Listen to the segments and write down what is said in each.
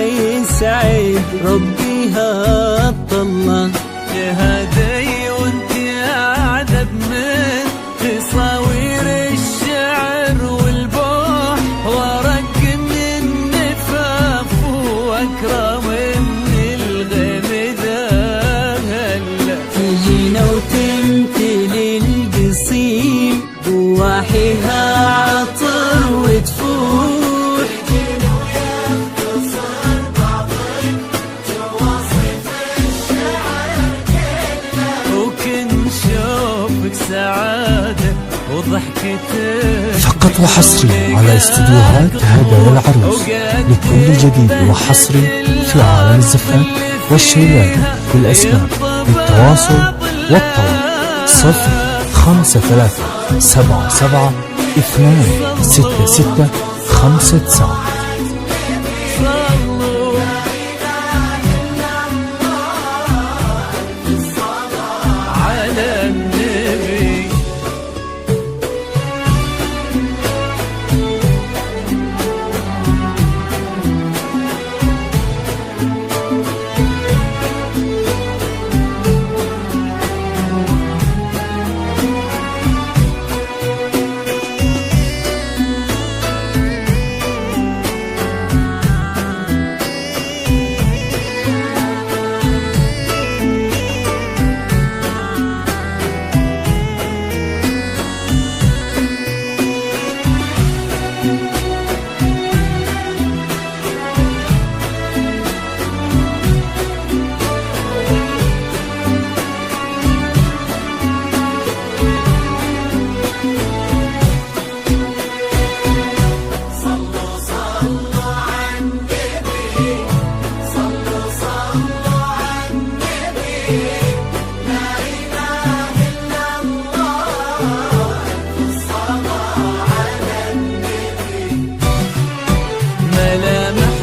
يسعد ربي هالطلة شهادي وانت اعذب من تصاوير الشعر والبوح، ورق من النفاف واكرم من الغيم ذهل. تجينا وتمثل القصيم بواحيها عطر وتفوح، سعادة وضحكتك فقط وحصري على استديوهات هدايا العروس لكل جديد وحصري في عالم الزفاف والشيلات بالأسماء بالتواصل والطلب 05377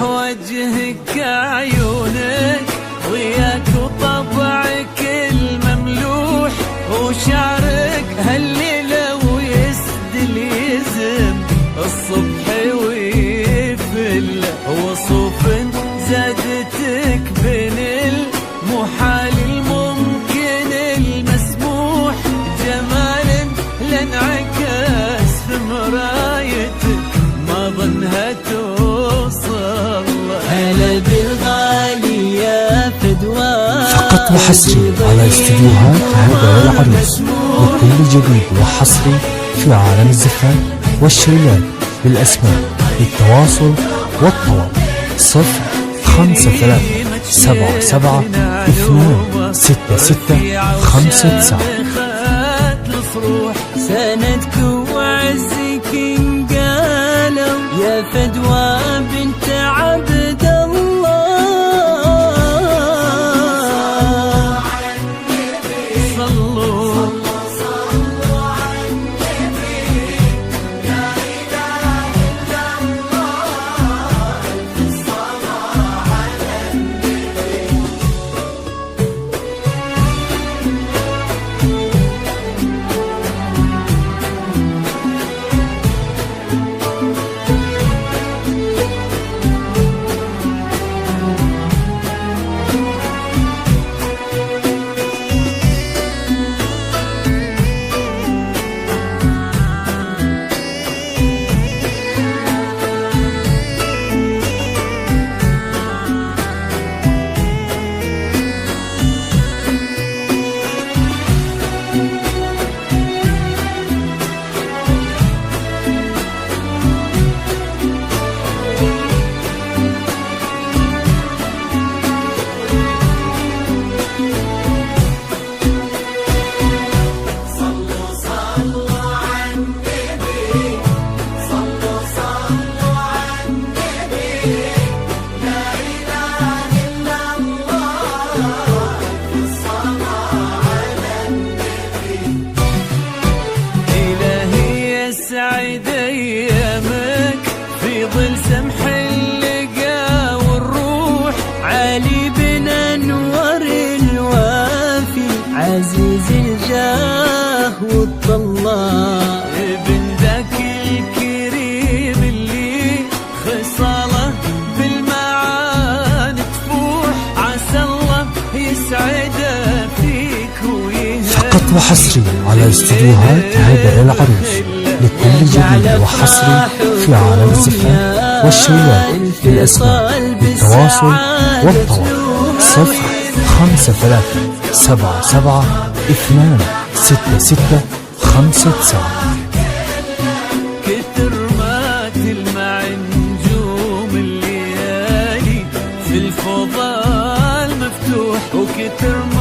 وجهك عيونك ضياك وطبعك المملوح، وشعرك هالليلة ويسدل يزم الصبح ويفل، وصوف زادتك بين المحال الممكن المسموح، جمال لانعكاس في مرايتك ما ظنها توصل. هلا بالغالي يا فدوى فقط وحصري على استديوهات هدايا العروس لكل جديد وحصري في عالم الزفاف والشيلات بالأسماء بالتواصل والطلب 05377 سندك وعزك انقالوا يا فدوى بنت عبد الله. صلوا على النبي لا إله إلا الله، الصلاة على النبي. فقط وحصري على استديوهات هيدر العروس. لكل جديد وحصري في عالم الزفاف والشيلات للأسماء بالتواصل والطلب 057726659. كتر ما تلمع نجوم الليالي في الفضاء المفتوح، وكتر ما